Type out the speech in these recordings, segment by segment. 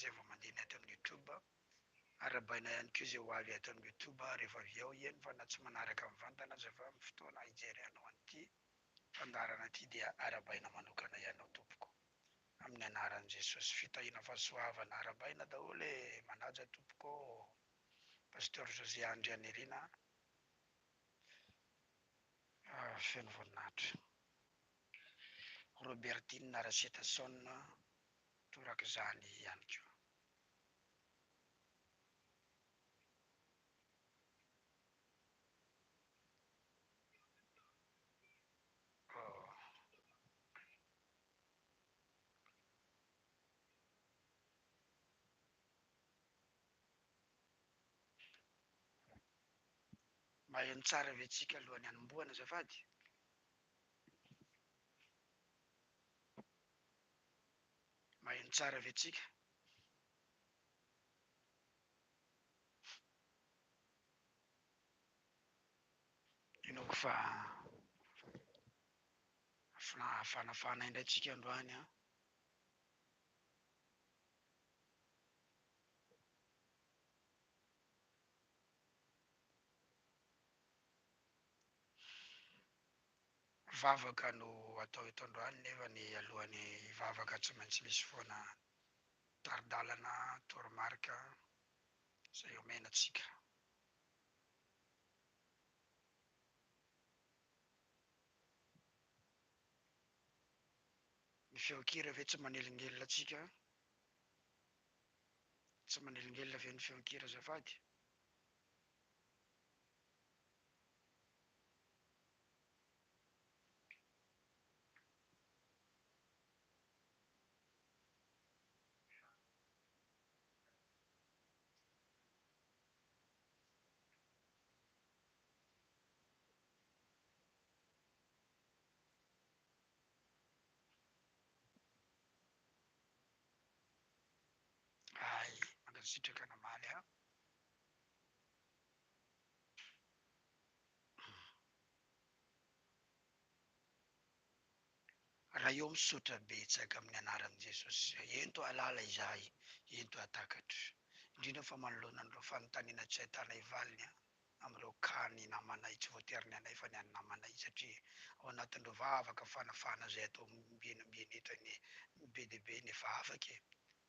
zay vao mandeha eto amin'ny YouTube arabaina ihany koa zay ho avy eto amin'ny YouTube rehefa avy eo eny fa na tsy manaraka mivantana aza fa amin'ny fotoana hijery anao an'ity fandarana ity dia arabaina manokana ianao tompoko amin'ny anaran'i Jesosy fitahina fahasoavana arabaina daholo manaja tompoko Pasteur Andrianirina feno voninahitra Robertine Narasetason toraka izany ihany koa. Maheno tsara ve tsika alohan'ny hanombohana azafady? Maheno tsara ve tsika? Inoko fa fanafana indray tsika androany a. Vavaka no atao eto androany nefa ny alohan'ny vavaka tsy maintsy misy foana taridalana toromarika izay omenantsika. Ny feonkira ve tsy manelingelina atsika? Tsy manelingelina ve ny feonkira azafady? Ay, mankasitraka namaly a. Raha eo misotra betsaka amin'ny anaran'i Jesosy, ento alala izahay, ento atakatra. Indrindra fa manoloana an'ireo fanontaniana tsy ahitana hivaliny amin'ireo kany namanay tsy voatery anay fa ny any namanay satria ao anatin'ireo vavaka fanafana izay atao mienombeny eto ny be dia be ny efa afaka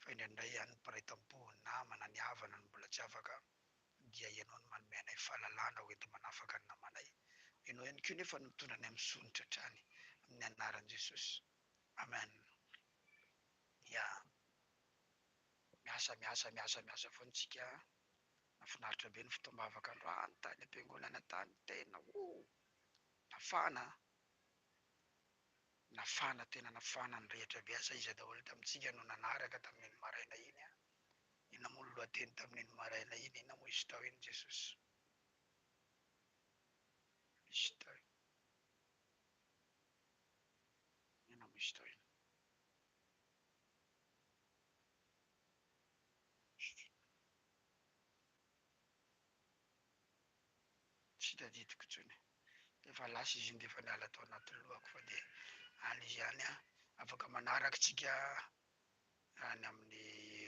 fa indraindray ihany ny piraitam-po ny namana ny havana no mbola tsy afaka dia ianao no manome anay fahalalana ho ento manafaka ny namanay. Ianao ihany koa nefa no mitondra anay amin'ny sonitra hatrany amin'ny anaran'i Jesosy. Amen. Ya. Miasa foantsika. Nafinaritra be ny fotoam-bavaka androany tany am-piangonana tany tena nafana tena nafana ny rehetra biasa izy daholo tamintsika no nanaraka tamin'iny maraina iny a. Ina moa ny lohateny tamin'iny maraina iny, ina moa izy tao iny Jesosy. Izy tao. Ina moa izy tao iny. Tsy tadidiko intsony. Efa lasa izy iny dia efa niala tao anaty lohako fa dia any izy ihany a. Afaka manarakitsika any amin'ny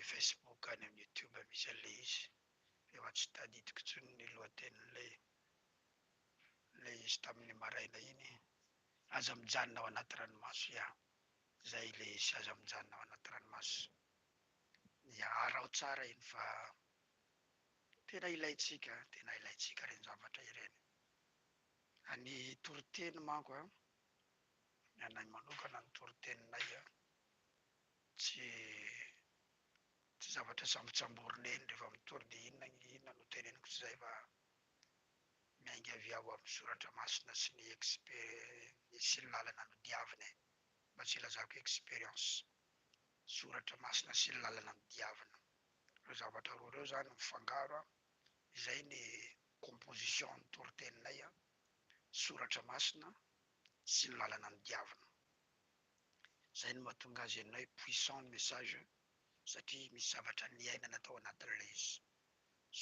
Facebook, any amin'ny YouTube misy an'ilay izy. Efa tsy tadidiko intsony ny lohatenin'ilay izy tamin'ny maraina iny. Aza mijanona ao anaty ranomaso ia. Zay ilay izy aza mijanona ao anaty ranomaso. Ia, arao tsara iny fa tena ilaitsika ireny zavatra ireny. Any toriteny manko a, ny anay manokana ny toriteninay a, tsy zavatra sambotsamborina eny rehefa mitory dia inona no teneniko tsy izay fa miainga avy ao amin'ny soratra masina sy ny sy ny lalana no diavina mba tsy ilazako experience. Soratra masina sy ny lalana no diavina. Ireo zavatra roa ireo zany mifangaro a, izay ny composition ny toriteninay a, soratra masina sy ny lalana no diavina. Izay no mahatonga azy ianao hoe puissant ny message satria misy zavatra niainana tao anatin'ilay izy.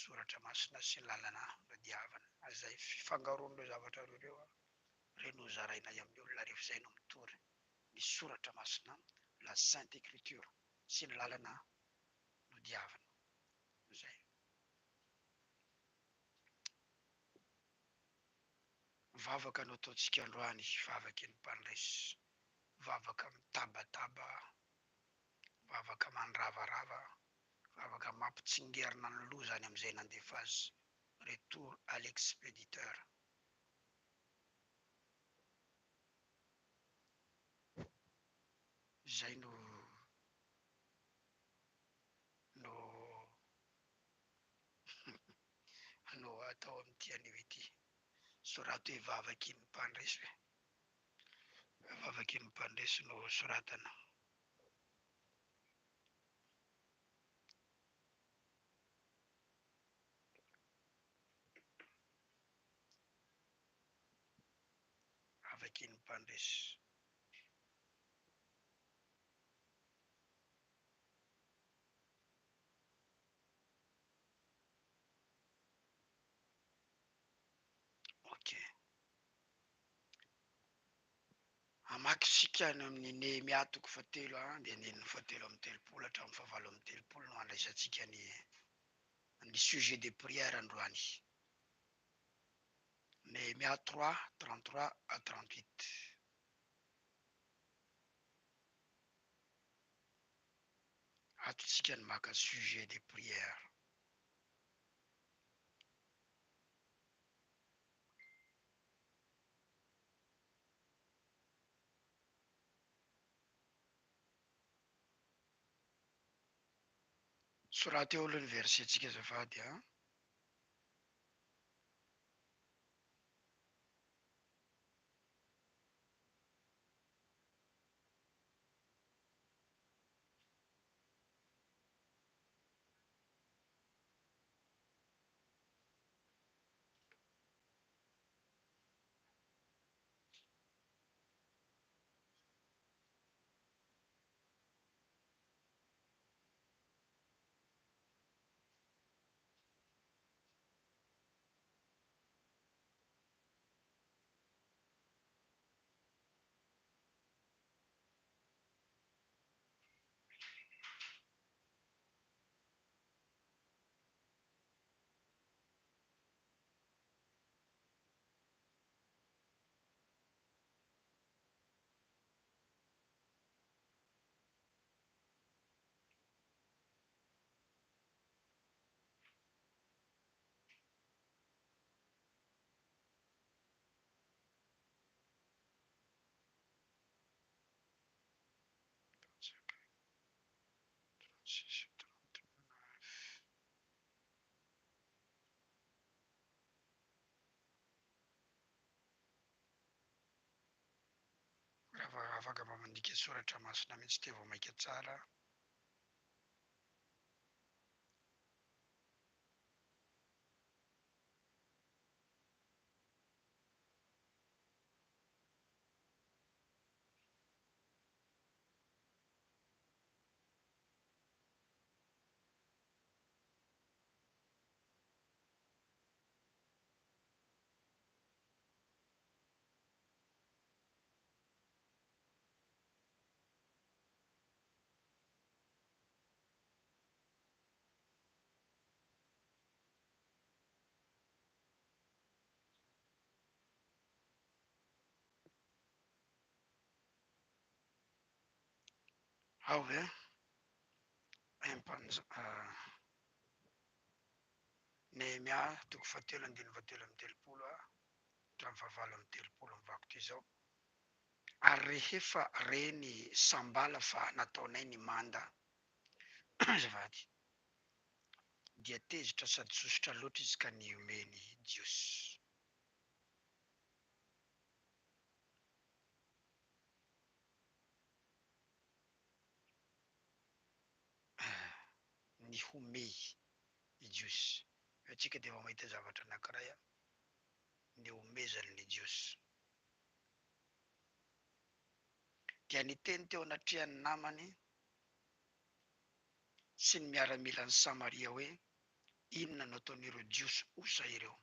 Soratra masina sy ny lalana no diavina. Izay fifangaroan'ireo zavatra roa ireo a, ireny no zarainay amin'ny olona rehefa izay no mitory. Ny soratra masina, la Sainte Écriture sy ny lalana no Vavaka no ataontsika androany, vavaky ny mpandresy, vavaka mitabataba, vavaka mandravarava, vavaka mampitsingerina ny loza any amin'izay nandefa azy. Retour à l'expéditeur. Zay no no atao amin'ity anio ity. Sorato hoe vavaky ny mpandresy hoe vavaky ny mpandresy no soratana. Vavaky ny mpandresy. Ok. Amakisika any amin'ny Nehemia toko fahatelo dia andininy fahatelo amby telopolo hatramin'ny fahavalo amby telopolo no andraisantsika ny sujet de prière androany. Nehemia 3, 33 à 38. Atontsika ny maka sujet de prière. Soraty eo aloha ny verset-tsika azafady a. Raha afaka mamandika soratra masina mihitsy te vao maika tsara. Ao ve Nehemia toko fahatelo andiny fahatelo amby telopolo hatramin'ny fahavalo amby telopolo mivako toy izao. Ary rehefa reny Sambala fa nataonay ny manda azafady, dia tezitra sady sosotra loatra izy ka ny omeny jiosy. Ny homey ijiosy. Atsika dia efa mahita zavatra anankiray ny omezany ny jiosy. Dia niteny teo anatrihan'ny namany sy ny miaramila ny Samaria hoe inona no ataon'ireo jiosy osa ireo.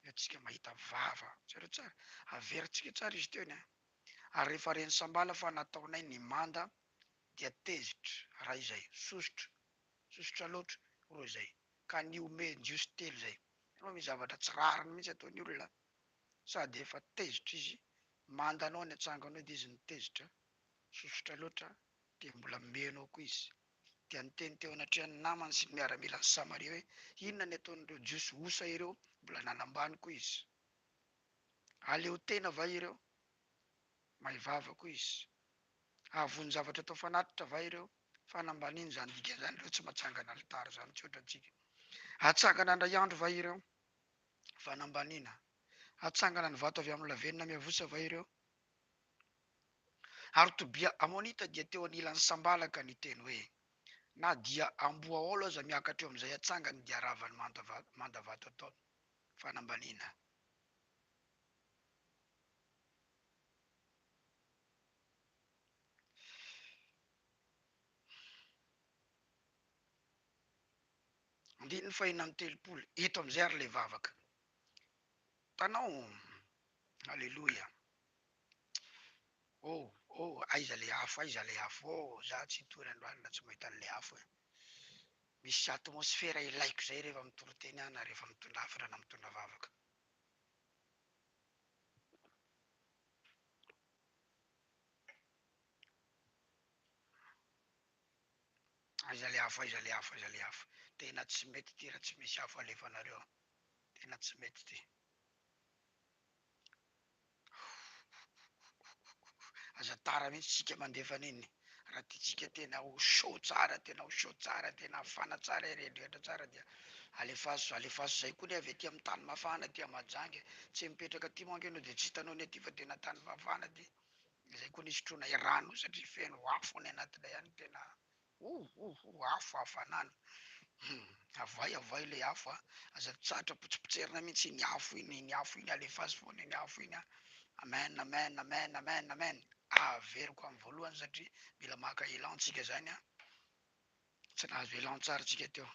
Atsika mahita vava tsara tsara, averintsika tsara izy teo ny ary rehefa reny Sambala fa nataonay ny manda dia tezitra raha izay sosotra loatra roa izay ka ny omeny jiosy telo izay. Misy zavatra tsy rariny mihitsy ataon'ny olona. sady efa tezitra izy mandanao ny atsanganao dia izy nitezitra sosotra loatra dia mbola menao koa izy dia niteny teo anatrehany namany sy ny miaramila ny samaria hoe inona ny ataon'ireo jiosy osa ireo mbola nanambany koa izy aleo tena va ireo mahivava koa izy avony zavatra atao fanatitra va ireo fanambaniany zany dika zany ireo tsy mahatsangana alitara zany tsy ohatra antsika atsangana andray andro va ireo fanambaniana atsangana ny vato avy amin'ny lavenina miavosa va ireo ary tobia amonita dia teo anilan'ny sambalaka ny teny hoe na dia amboa olo aza miakatra eo amin'izay atsangany dia ravany mandavato ataony fanambaniana andiny ny fahina amin'ny telopolo hito amin'izay ary le vavaka tanao alleloia aiza le afo aiza le afo za tsy hitory androanina tsy mahita an'le afo e misy atmosfera ilaiko zay rehefa mitoroteny ana rehefa mitondra hafatra na mitondra vavaka aiza le afo aiza le afo aiza le afo tena tsy mety ty raha tsy misy afo alefanareo tena tsy mety ty aza tara mihitsy tsika mandefa aniny raha tiatsika tena ho show tsara tena ho show tsara tena hafana tsara irehetra tsara dia alefaso zay koa ny avy aty amin'ny tany mafana ty majangy tsy mipetraka aty manko ianao dia tsy hitanao ny aty fa tena tany mafana ty zay koa ny sotroina irano satria feno afo ny anatinay any tena afo hafanana avoay le afo a aza tsatra potsipotserina mihitsy ny afo iny alefaso foana iny afo iny a amen amen amen amen amen averiko amin'ny voalohany satria mila maka elan tsika zany a tsy nahazo elan tsara tsika teo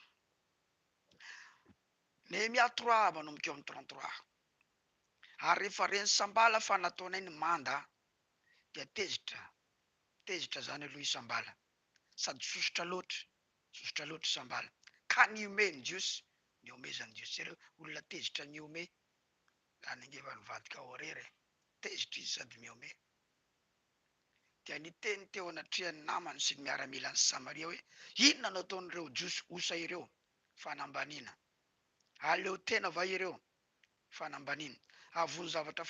Nehemia 3 manomboka eo amin'ny 33 ary rehefa reny sambala fa nataonay ny manda dia tezitra zany aloha isambala sady sosotra loatra sambala ka niome ny jiosy ny omezany jiosy tsareo olona tezitra niome zany angeva nivadika horery tezitra izy sady miome dia niteny teo anatrehany namany sy ny miaramila ny samaria hoe inona no ataon'ireo jiosy osa ireo fanambaniana aleo tena va ireo fanambaniana avony zavatra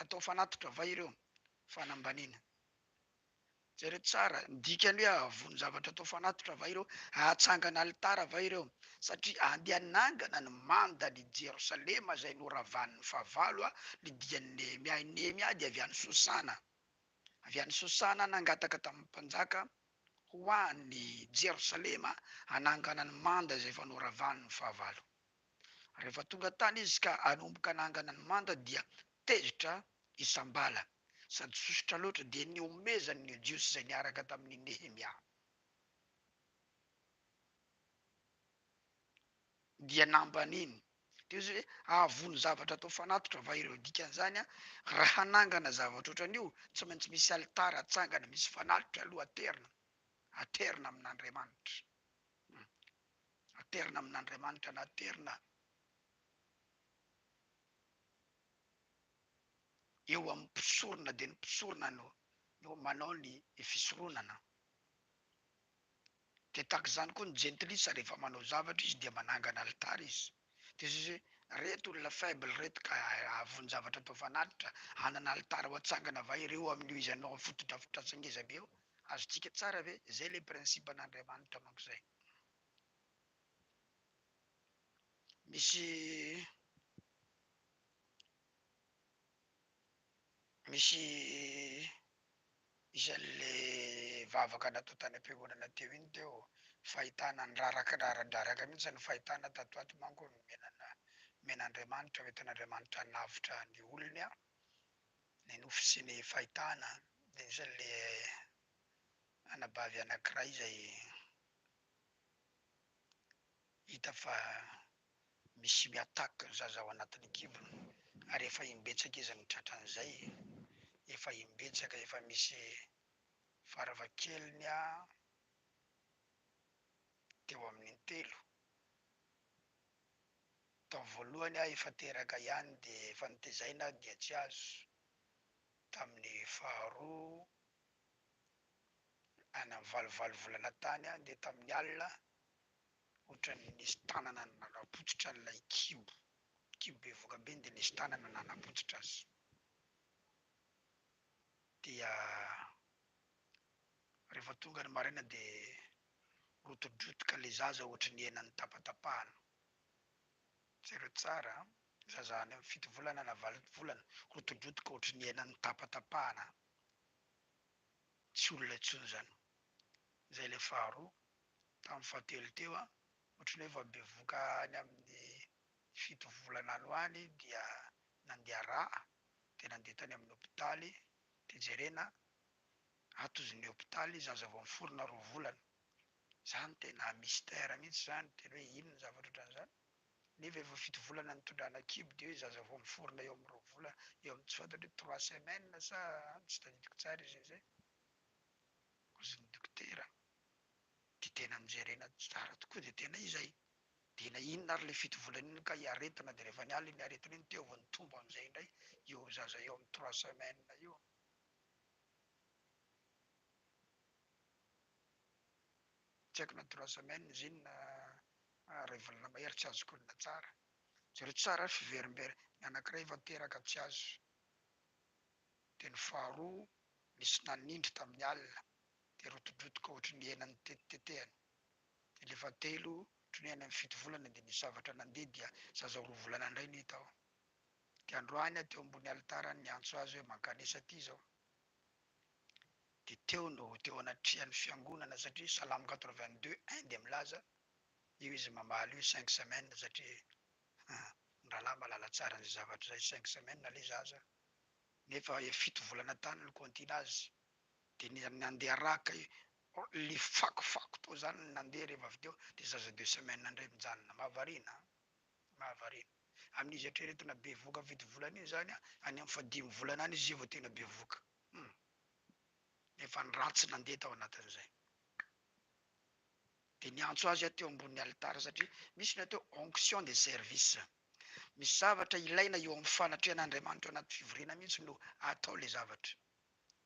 atao fanatitra va ireo fanambaniana zare tsara dikany hoe avony zavatra atao fanatitra va ireo atsangana alitara va ireo satria andehanangana ny manda ny Jerosalema zay noravan'ny fahavalo a lidian'ny Nehemia dia avy any Sosana nangataka tamin'ny mpanjaka ho an'ny Jerosalema anangana ny manda zay efa noravan'ny fahavalo rehefa tonga tany izy ka anomboka anangana ny manda dia tezitra isambala sady sosotra loatra dia niomezany ny jiosy zay niaraka tamin'ny Nehemia dia nambaniny teo izy hoe avony zavatra atao fanatitra va ireo dikan'izany a raha hanangana zavatra ohatran'io tsy maintsy misy alitara atsangana misy fanalitra aloha aterina amin'Andriamanitra aterina amin'Andriamanitra na aterina eo amin'ny mpisorona dia ny mpisorona no manao ny fisoronana dia tahaka izany koa ny jentilisa rehefa manao zavatra izy dia manangana alitara izy dia izy hoe reto olona faible reto ka avony zavatra atao fanalitra hanana alitara ho atsangana va ireo amin'io izy anao fotodrafitrasangeza be eo azotsika tsara ve zay le prinsipan'Andriamanitra manko zay misy izan'le vavaka natao tany am-piangonana teo iny teo fahitana ny raraka mihitsy ny fahitana tatoato manko ny men'Andriamanitra entin'Andriamanitra navitra ny olony a ny nofo sy ny fahitana dia izan'le anabavy anankiray izay hita fa misy miataka ny zaza ao anatin'ny kibony ary efa imbetsaka izy ny tratran'izay efa imbetsaka efa misy varavakeliny a teo amin'ny telo Tao voalohany efa teraka ihany dia efa nitezaina dia tsy azo. Tamin'ny faharoa ana valivalo volana tany dia tamin'ny alina ohatrany nisy tanana nanapotsitra an'ilay kibo bevoka be dia nisy tanana nanapotsitra azy. Dia rehefa tonga ny maraina dia rotodrotika ilay zaza ohatry ny henany tapatapahana. Jereo tsara, zaza any amin'ny 7 volana na 8 volana, rotodrotika ohatry ny henany tapatapahana. Tsy olona intsony zany. Zay ilay faharoa. Tamin'ny fahatelo teo ohatry ny hoe efa bevoka any amin'ny 7 volana any ho any dia nandeha rà dia nandeha tany amin'ny hôpitaly dia jerena atozin'ny hôpitaly zaza vao miforona 2 volana. Zany tena mystère mihitsy zany, tena hoe inona zavatra ohatran'izany. Nefa efa 7 volana nitondrana kibo dia hoe zaza vao miforona eo amin'ny 2 volana, eo amin'ny tsy fantatra hoe 3 semaines sa tsy tadidiko tsara izy zay. Ozin'ny dokotera dia tena nijerena tsara tokoa dia tena izay. Dia na inona ary ilay 7 volana iny ka hiaretina dia rehefa niala iny aretina iny teo vao nitombo amin'izay indray eo zaza eo amin'ny 3 semaines io. Tsy haiko na 3 semaines izy iny na ray volana mahery tsy azoko olona tsara. Jereo tsara fiverimbery ny anankiray efa teraka tsy azo. Dia ny faharoa nisy nanindry tamin'ny alina dia rotodrotika ohatry ny henany tetitetehana. Dia ilay fahatelo ohatry ny any amin'ny 7 volana dia nisy zavatra nandeha dia zaza 2 volana indray ny hita ao. Dia androany teo ambony alitara ny antso azy hoe mankanesa aty izao. Dia teo anatrihan'ny fiangonana satria Salamo 82:1 dia milaza io izy mamaly io 5 semaines satria ny rahalahy mahalala tsara an'izay zavatra izay 5 semaines ilay zaza. Nefa 7 volana tany no kontina azy. Dia nandeha raka ilay fakofako tao zany ny nandeha rehefa avy teo dia zaza 2 semaines indray mijanona. Mahavariana. Amin'izy eritreretina bevoka 7 volana iny zany any amin'ny 5 volana any izy vao tena bevoka. Efa ny ratsy nandeha tao anatin'izay. Dia niantso azy teo ambony alitara satria misy ny atao onction de service. Misy zavatra ilaina eo amin'ny fanatrehan'Andriamanitra anaty fivoriana mihitsy no atao ilay zavatra.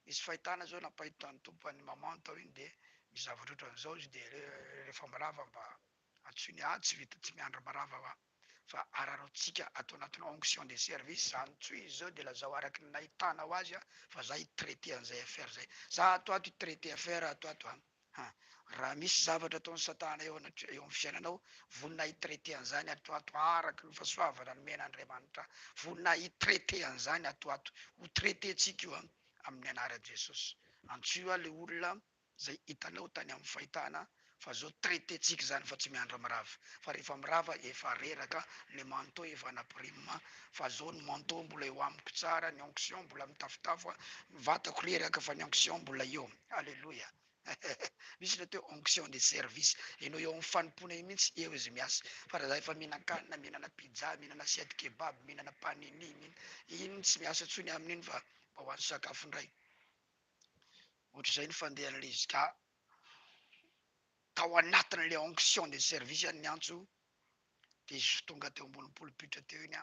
Misy fahitana zao nampahitan'ny tompo an'ny maman tao iny dia misy zavatra ohatran'izao izy dia rehefa marava mba antsoiny tsy vita tsy miandry marava fa ararotsika atao anatina onction de service. Zany tsoy izy zao dia lazao araky ny nahitana ho azy fa za hitraité an'izay affaire zay. Za atoato hitraité affaire atoato. Raha misy zavatra ataon'ny satana eo amin'ny fiainanao, vonona hitraité an'izany atoato araky ny fahasoavana nomen'Andriamanitra. Vonona hitraité an'izany atoato. Ho traité-tsika io amin'ny anaran'i Jesosy. Antsoa ilay olona izay hitanao tany amin'ny fahitana fa zao traité-tsika izany fa tsy miandry mirava. Fa rehefa mirava efa reraka ny manteau efa napirima fa zao ny manteau mbola eo amiko tsara, ny onction mbola mitafotafo, ny vatako reraka fa ny onction mbola eo. Alléluia. Misy ny atao onction de service. Ianao eo amin'ny fanompona iny mihitsy eo izy miasa. Fa raha za efa mihinan-kanina, mihinana pizza, mihinana assiette kebab, mihinana panini, iny tsy miasa intsony amin'iny fa mba ho an'ny sakafo indray. Ohatr'izay ny fandehan'ilay izy ka tao anatin'ilay onction de service ny antso dia izy tonga teo ambony polipitra teo iny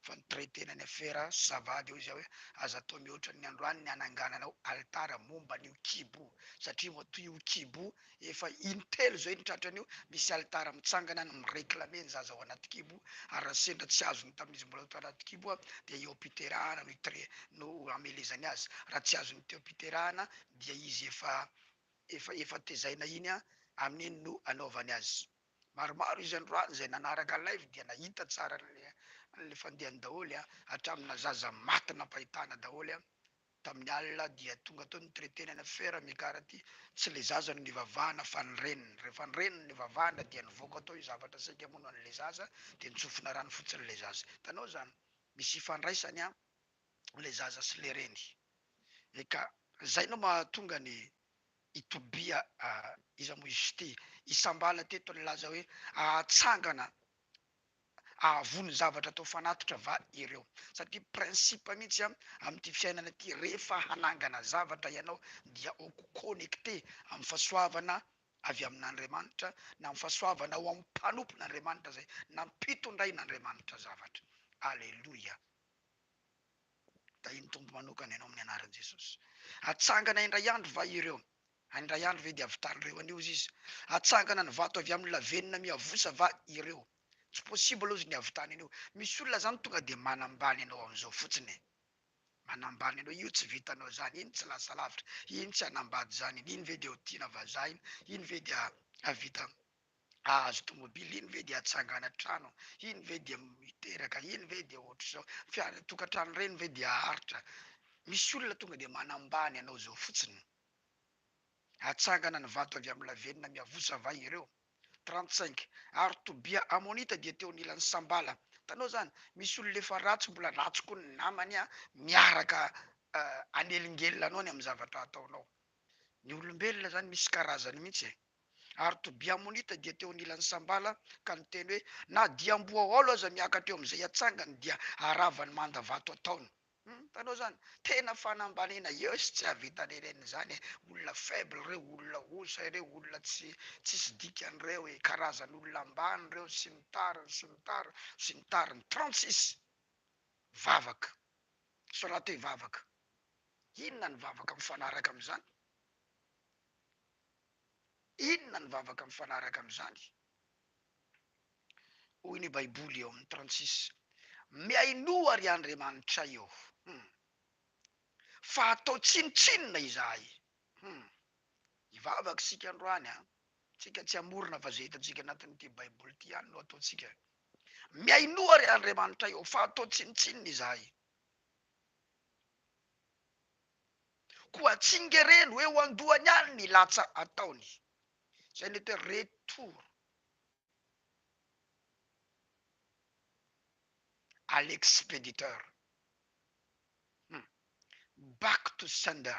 fa nitraitena ny affaire savady eo izy hoe aza atao mihoatra ny androany ny anangananao alitara momba n'io kibo satria matoa io kibo efa intelo zao iny tratran'io misy alitara mitsangana ny mireklame ny zaza ao anaty kibo ary raha sendra tsy azony tamin'izy mbola to anaty kibo dia eo am-piterahana no amelezany azy. Raha tsy azony teo am-piterahana dia izy efa tezaina iny amin'iny no anaovany azy. Maromaro izy androany izay nanaraka live dia nahita tsara le fandehany daholy hatramina zaza maty nampahitana daholy tamin'ny alina dia tonga tao nitraitena ny affaire mikaraty tsy le zaza no nivavahana fa ny reniny. Rehefa ny reniny nivavahana dia nivoaka tao io zavatra saika mono an'le zaza dia nitsofina rano fotsiny le zaza. Hitanao zany misy ifandraisany le zaza sy le reny. Eka zay no mahatonga ny itobia iza moa izy ty isambala teto nilaza hoe ahatsangana ahavony zavatra atao fanatitra va ireo satria principe mihitsy amin'ity fiainana ty rehefa hanangana zavatra ianao dia connecté amin'ny fahasoavana avy amin'Andriamanitra na amin'ny fahasoavana ao amin'ny mpanompon'Andriamanitra zay nampitondrain'Andriamanitra zavatra. Aleloia. Da iny tombo manokana ianao amin'ny anaran'i Jesosy. Atsangana indray andro va ireo. Indray andro ve dia avy talireo anio izy. Atsangana ny vato avy amin'ny lavenina miavosa va ireo. Tsy possible ozy ny avy tany anio. Misy olona zany tonga de manambany anao amin'izao fotsiny. Manambany anao, io tsy vitanao zany, iny tsy lasa lavitra, iny tsy anambady zany, iny ve dia ho tiana vazaha iny ve dia avita ahazo tomobily, iny ve dia atsangana trano, iny ve dia miteraka, iny ve dia ohatr'izao, tokantrano reny ve dia aharitra. Misy olona tonga de manambany anao zao fotsiny. Atsangana ny vato avy amin'ny lavenina miavosa va ireo. 35 ary tobia amonita dia teo nilan'ny sambala. Tanao zany, misy olona efa ratsy mbola ratsy koa ny namany miaraka anelingelina anao ny amin'ny zavatra ataonao. Ny olombelona zany misy karazany mihitsy. Ary tobia amonita dia teo nilan'ny sambala ka niteny hoe na diam-boaholo aza miakatra eo amin'izay atsangany dia aravany manda vato ataony. Tanao zany, tena fanambanena yes tsy havita neneny zany. Olona faible reo, olona osa ireo, olona tsisy dikan'ireo, karazan'olona ambany reo, sy ny tariny, sy ny tariny, sy ny tariny. 36 vavaka. Sorato hoe vavaka. Inona ny vavaka mifanaraka amin'izany? Inona ny vavaka mifanaraka amin'izany? Hoy ny Baiboly eo amin'ny 36. Miainoa ry Andriamanitra eo. Fa atao tsinitsinina izahay. Ivavaka sika androany tsika tsy amorona fa zay hitantsika anatin'ity Baiboly ity ihany no ataontsika. Miainoa ry Andriamanitra eo fa atao tsinitsinina izahay. Koa tsingereno eo andohany any ny latsa ataony. Zay ny hoe retour à l'expéditeur. Back to sender.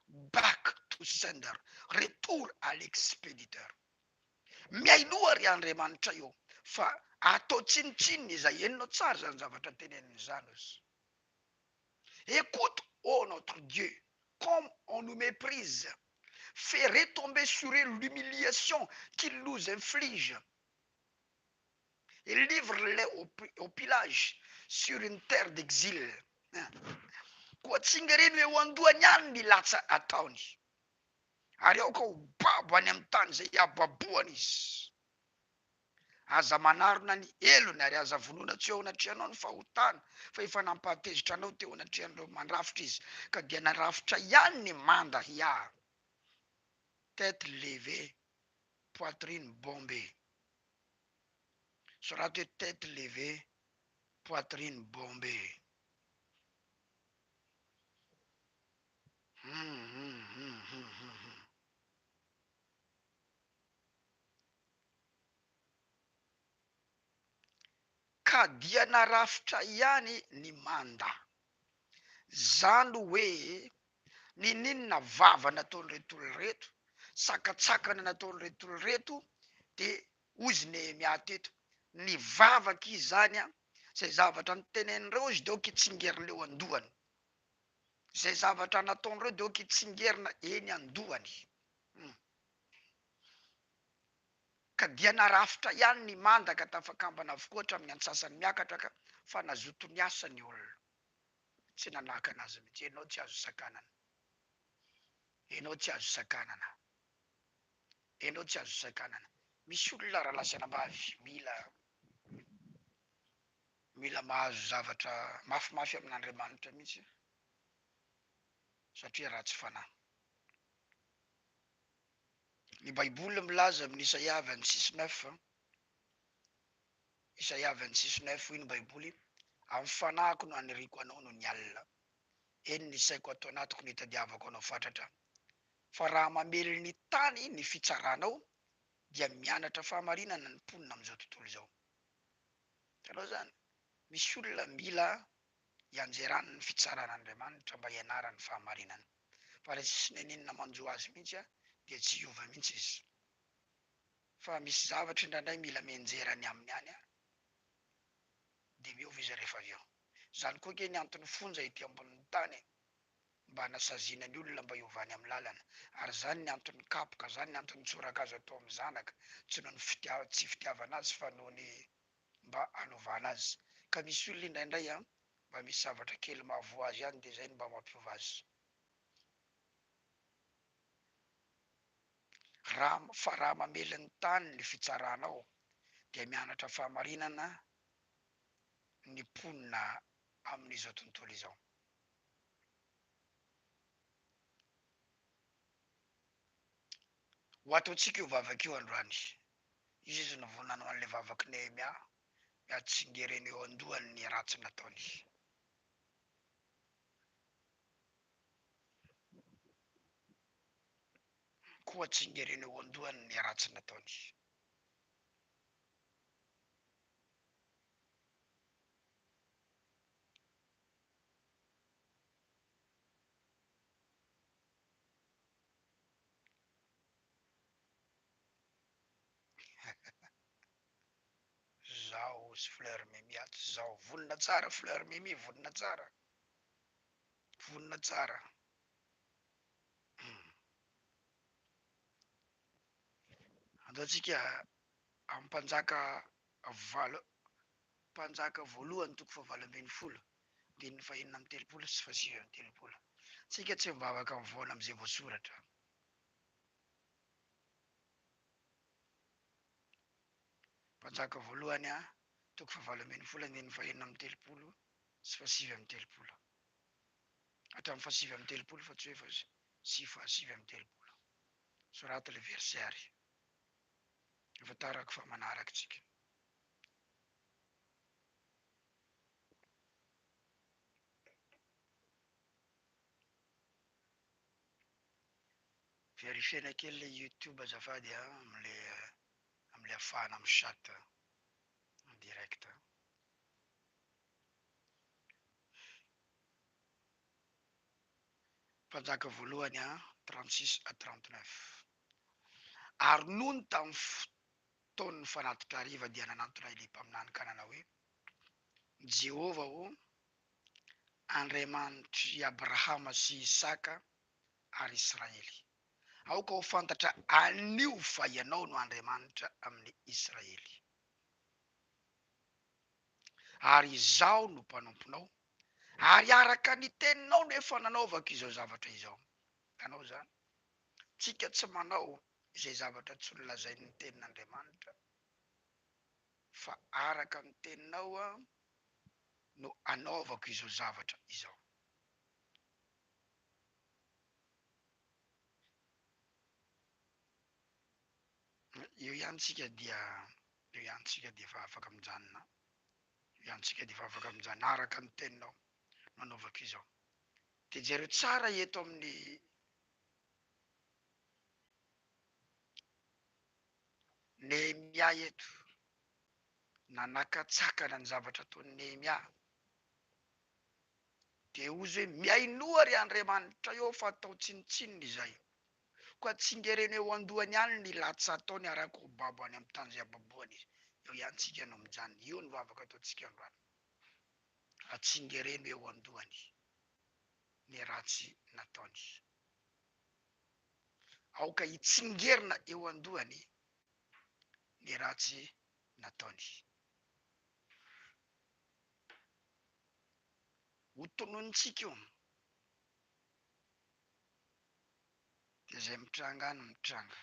Back to sender. Retour à l'expéditeur. Miainoa ry Andriamanitra eo fa atao tsinitsinina izay. Enonao tsara zany zavatra teneniny zany ozy. Écoute, ô notre Dieu, comme on nous méprise, fais retomber sur eux l'humiliation qu'ils nous infligent et livre-les au pillage sur une terre d'exil. Koa tsingereno eo andohany any ny latsa ataony. Ary ao ka ho babo any amin'ny tany zay ababoany izy. Aza manarona ny elony ary aza vonona tsy eo anatrianao ny fahotana fa efa nampahatezitra anao teo anatrianao mandrafitra izy ka dia narafitra ihany ny manda hiaha. Tête levée, poitrine bombée. Sorato hoe tête levée, poitrine bombée. Ka dia narafitra ihany ny manda. Zany hoe ninona vava nataony retolo reto, sakatsakana nataony retolo reto, de ozy Nehemia teto. Ny vavaky izy zany zay zavatra nitenenireo izy deo kitsingerina eo andohany. Zay zavatra nataonireo deo kitsingerina eny andohany. Ka dia narafitra ihany ny manda ka tafakambana avokoa hatramin'ny antsasany miakatra ka fa nazoto ny asa ny olona. Tsy nanaka anazy mihitsy. Enao tsy azo sakanana. Enao tsy azo sakanana. Enao tsy azo sakanana. Misy olona raha lasanambavy mila mahazo zavatra mafimafy amin'Andriamanitra mihitsy satria raha tsy fanahy. Ny Baiboly milaza amin'ny Isaia 26:9. Isaia 26:9 iny Baiboly. Amin'ny fanahiko no aniriko anao no ny alina. Eny ny saiko atao anatiko ny hitadiavako anao fatratra. Fa raha mamely ny tany ny fitsaranao dia mianatra fahamarinana ny mponina amin'izao tontolo izao. Tanao zany, misy olona mila hianjerana ny fitsaran'Andriamanitra mba hianarany fahamarinana. Fa raha tsisy nenenina manjo azy mihitsy dia tsy hiova mihitsy izy. Fa misy zavatra indrandray mila mianjerany aminy any dia miova izy rehefa avy eo. Zany koa ke ny antony fonja ety ambonin'ny tany mba hanasazina ny olona mba hiovany amin'ny lalana. Ary zany ny antony kapoka, zany ny antony tsoraka azo atao amin'ny zanaka, tsy noho ny tsy fitiavana azy fa noho ny mba hanovana azy. Ka misy olona indraindray mba misy zavatra kely mahavoa azy ihany dia zay no mba mampiova azy. Raha mamelon'ny tany ny fitsaranao dia mianatra fahamarinana ny mponina amin'izao tontolo izao. Ho ataontsika io vavaky io androany, izy novonanao an'ilay vavaky Nehemia miatsingereny eo andohany ny ratsy nataony. Koa atsingereny eo andohany ny ratsy nataony. Zao sy fleur mimi ato zao, vonona tsara fleur mimi, vonona tsara, vonona tsara. Ataontsika ampanjaka mpanjaka voalohany toko fahavalo ambin'ny folo, dimy fahenina amin'ny telopolo sy fahasivy amin'ny telopolo. Tsika tsy mivavaka mivoana am'izay voasoratra. Mpanjaka voalohany toko fahavalo ambin'ny folo, dimy fahenina amin'ny telopolo sy fahasivy amin'ny telopolo. Hatramin'ny fahasivy amin'ny telopolo fa tsy hoe sy fahasivy amin'ny telopolo. Sorata le verset ary. Efa tarako fa manaraka tsika. Vérifiena kely le YouTube azafady am'le afahana amin'ny chat en direct. Mpanjaka voalohany 36 à 39. Ary noho ny tamin'ny fotoan'ny fanatitra hariva dia nanantona ilay mpaminany ka nanao hoe: Jehova Andriamanitry Abrahama sy Isaka ary Israely, aoka ho fantatra anio fa ianao no Andriamanitra amin'ny Israely. Ary izao no mpanomponao, ary araka ny teninao nefa nanaovako izao zavatra izao. Tanao zany, tsika tsy manao izay zavatra tsy nolazain'ny tenin'Andriamanitra, fa araka ny teninao no anaovako izao zavatra izao. Eo ihany tsika dia efa afaka mijanona. Eo ihany tsika dia efa afaka mijanona, araka ny teninao no anaovako izao. Dia jereo tsara eto amin'ny Nehemia eto, nanakatsakana ny zavatra ataon'ny Nehemia. Dia ozy hoe miainoa ry Andriamanitra eo fa atao tsinitsininy izay. Koa tsingereny eo andohany ihany ny latsa ataony araka ho babo any amin'ny tany izay ababoany izy. Eo ihany tsika no mijanona. Io ny vavaka ataontsika androany. Atsingereny eo andohany ny ratsy nataony. Aoka hitsingerina eo andohany ny ratsy nataony. Ho tononitsika io dia izay mitranga any mitranga.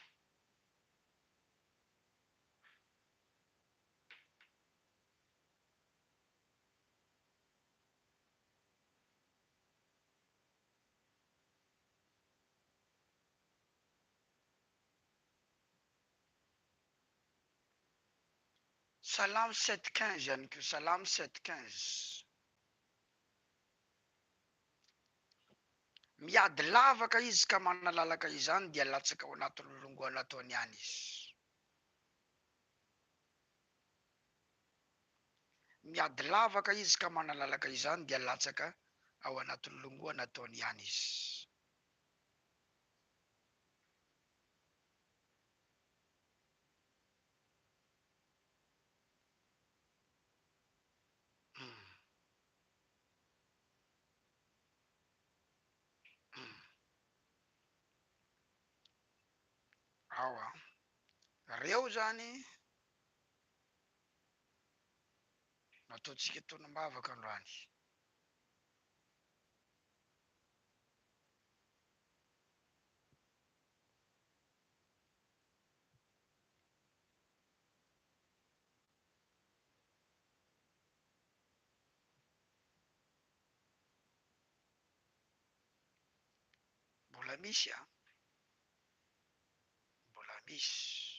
Salamo 7:15 ihany koa, Salamo 7:15. Miady lavaka izy ka manalalaka izany dia latsaka ao anatin'ny lolongoana ataony ihany izy. Miady lavaka izy ka manalalaka izany dia latsaka ao anatin'ny lolongoana ataony ihany izy. Awa. Reo zany nataontsika tonom-bavaka androany. Mbola misy a? Mbola misy.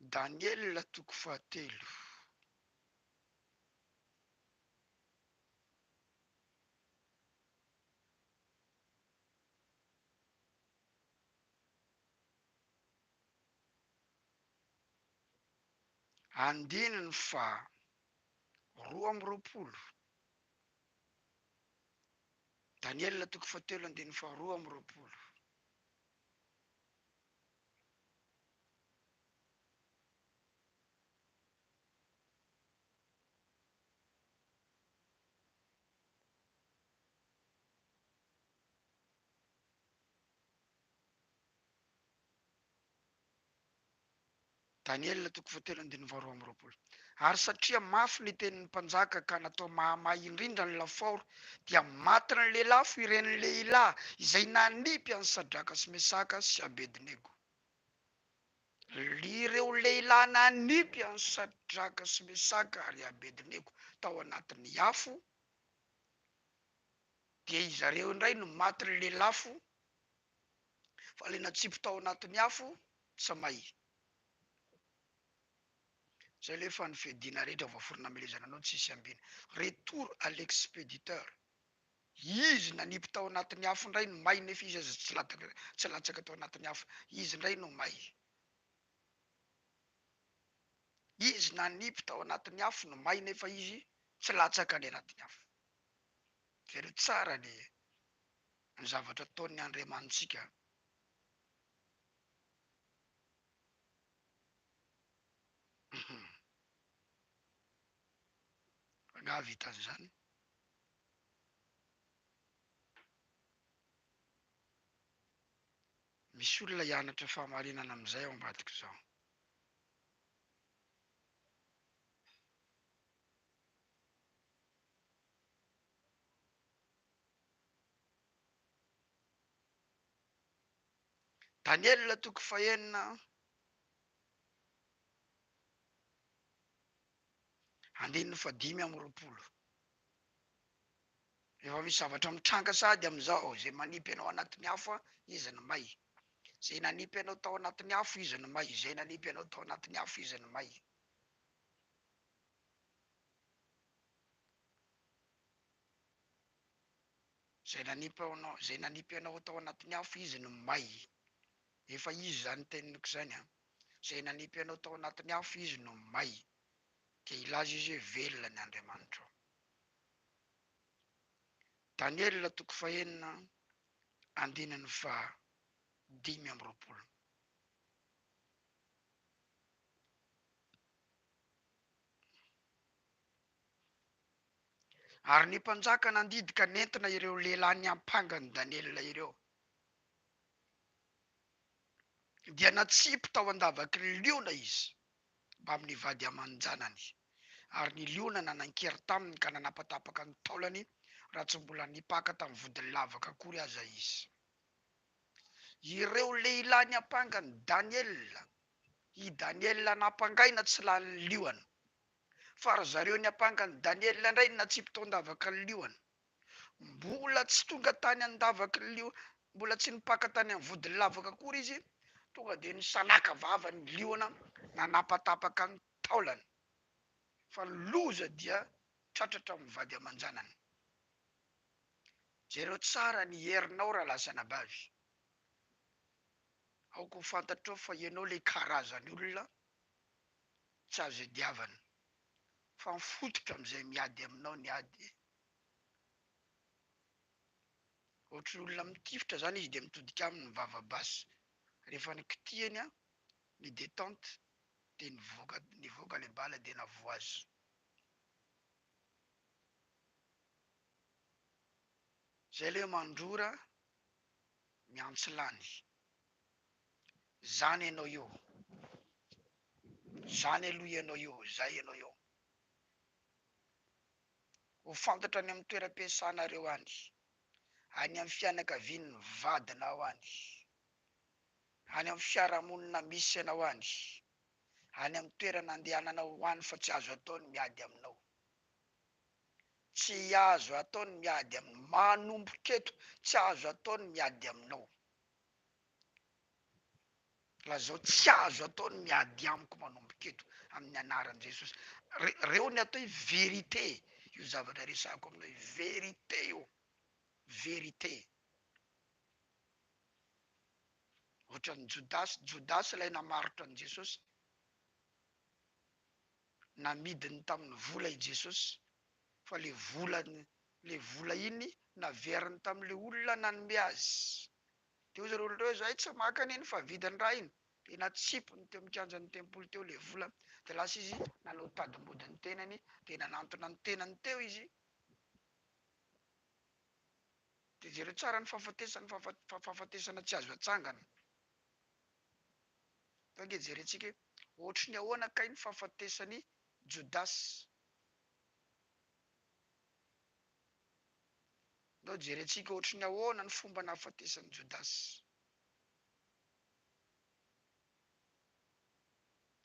Daniel toko fahatelo. Andininy fa 12. Daniel toko fahatelo andininy fa 12. Daniel toko fahatelo andininy fa 12. Ary satria mafy ny tenin'ny mpanjaka ka natao mahamay indrindra ny lafaoro, dia maty ny lelafo ireny lehilahy izay nanipy any Sadraka sy Mesaka sy Abednego. Ireo lehilahy nanipy any Sadraka sy Mesaka ary Abednego tao anatin'ny afo, dia izareo indray no maty ny lelafo, fa le natsipy tao anatin'ny afo tsy may. Zay le fa ny fiadiana rehetra voaforona amelezana anao tsisy ambiny. Retour à l'expéditeur. Izy nanipy tao anatin'ny afo indray no may, nefa izy aza tsy latsaka tao anatin'ny afo. Izy indray no may. Izy nanipy tao anatin'ny afo no may, nefa izy tsy latsaka any anatin'ny afo. Very tsara ny zavatra ataon'ny Andriamanitsika. Nahavita an'izany. Misy olona hianatra fahamarinana amin'izay ao ambadika izao. Daniel toko fahenina andininy fa 5. Efa misy zavatra mitranga sady amin'izao, zay manipy anao anatin'ny afo izy no may. Zay nanipy anao tao anatin'ny afo izy no may. Zay nanipy anao tao anatin'ny afo izy no may. Zay nanipy anao tao anatin'ny afo izy no may. Efa izy zany teniniko zany a. Zay nanipy anao tao anatin'ny afo izy no may. Dia ilaza izy hoe velona ny Andriamanitra. Daniel toko fahenina andininy fa 5. Ary ny mpanjaka nandidika nentina ireo lehilahy ny ampangany Daniel ireo, dia natsipy tao andavaky ny liona izy mba amin'ny vady aman-janany. Ary ny liona nanan-kery taminy ka nanapatapaka ny taolany raha tsy mbola nipaka tamin'ny vodiny lavaka akory aza izy. Ireo lehilahy ny ampangany Daniel, i Daniel nampangaina tsy lany liona, fa ry zareo ny ampangany Daniel indray natsipy tao andavaky ny liona, mbola tsy tonga tany andavaky ny liona, mbola tsy nipaka tany amin'ny vody lavaka akory izy tonga de nisanaka vava ny liona nanapatapaka ny taolany fa loza dia tratratra mivady aman-janany. Jereo tsara ny herinao raha lasana bavy. Aoko fantatrao fa ianao le karazany olona tsy azo diavana fa mifototra am'izay miady aminao ny ady. Ohatry olona mitifitra zany izy de mitodika amin'ny vavabasy. Rehefa nikitihany ny détente de nivoaka le bala de navoazy. Zay le mandrora miantsilany. Zany ianao io. Zany aloha ianao io, zay ianao io. Ho fantatra any amin'ny toeram-piasanareo any, any amin'ny fianakavian'ny vadinao any, any amin'ny fiarahamonina misy anao any, any amin'ny toerana andehananao any fa tsy azo ataony miady aminao. Tsy azo ataony miady aminao. Manomboka eto tsy azo ataony miady aminao. Lazao tsy azo ataony miady amiko manomboka eto amin'ny anaran'i Jesosy. Reo ny atao vérité. Io zavatra resako aminao vérité io. Vérité. Ohatran'ny Jodasy ilay namarotra an'i Jesosy. Namidiny tamin'ny vola i Jesosy. Fa le vola iny naveriny tamin'le olona nanome azy. Teo zareo olona hoe zahay tsy maka an'iny fa vidiny raha iny. De natsipony teo mikianjan'ny tempoly teo le vola. De lasa izy nanao tadimodiny tenany de nanantona ny tenany teo izy. De jereo tsara ny fahafatesana tsy azo atsangana. Tonga jerentsika ohatry ny ahoana kay ny fahafatesany Jodasy. Ndao jerentsika ohatry ny ahoana ny fomba nahafatesany Jodasy.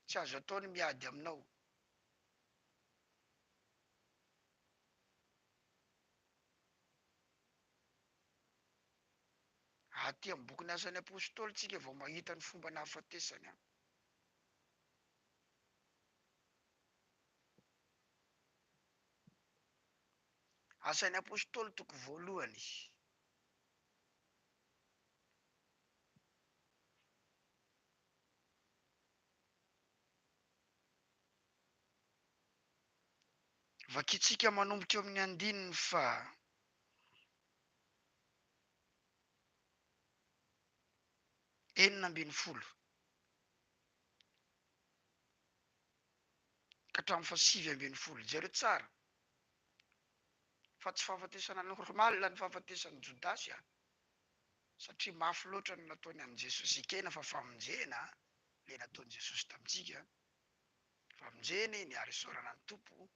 Tsy azo ataony miady aminao. Aty amin'ny bokin'ny Asan'ny Apôstôly tsika vao mahita ny fomba nahafatesany. Asan'ny Apôstôly toko voalohany. Vakitsika manomboka eo amin'ny 9:40 ka hatramin'ny 9:40. Jereo tsara. Fa tsy fahafatesana normal ny fahafatesany Jodasy satria mafy loatra no nataony an' Jesosy. Ikena fa famonjena le nataon'i Jesosy tamitsika. Famonjena ny ary isaorana ny tompo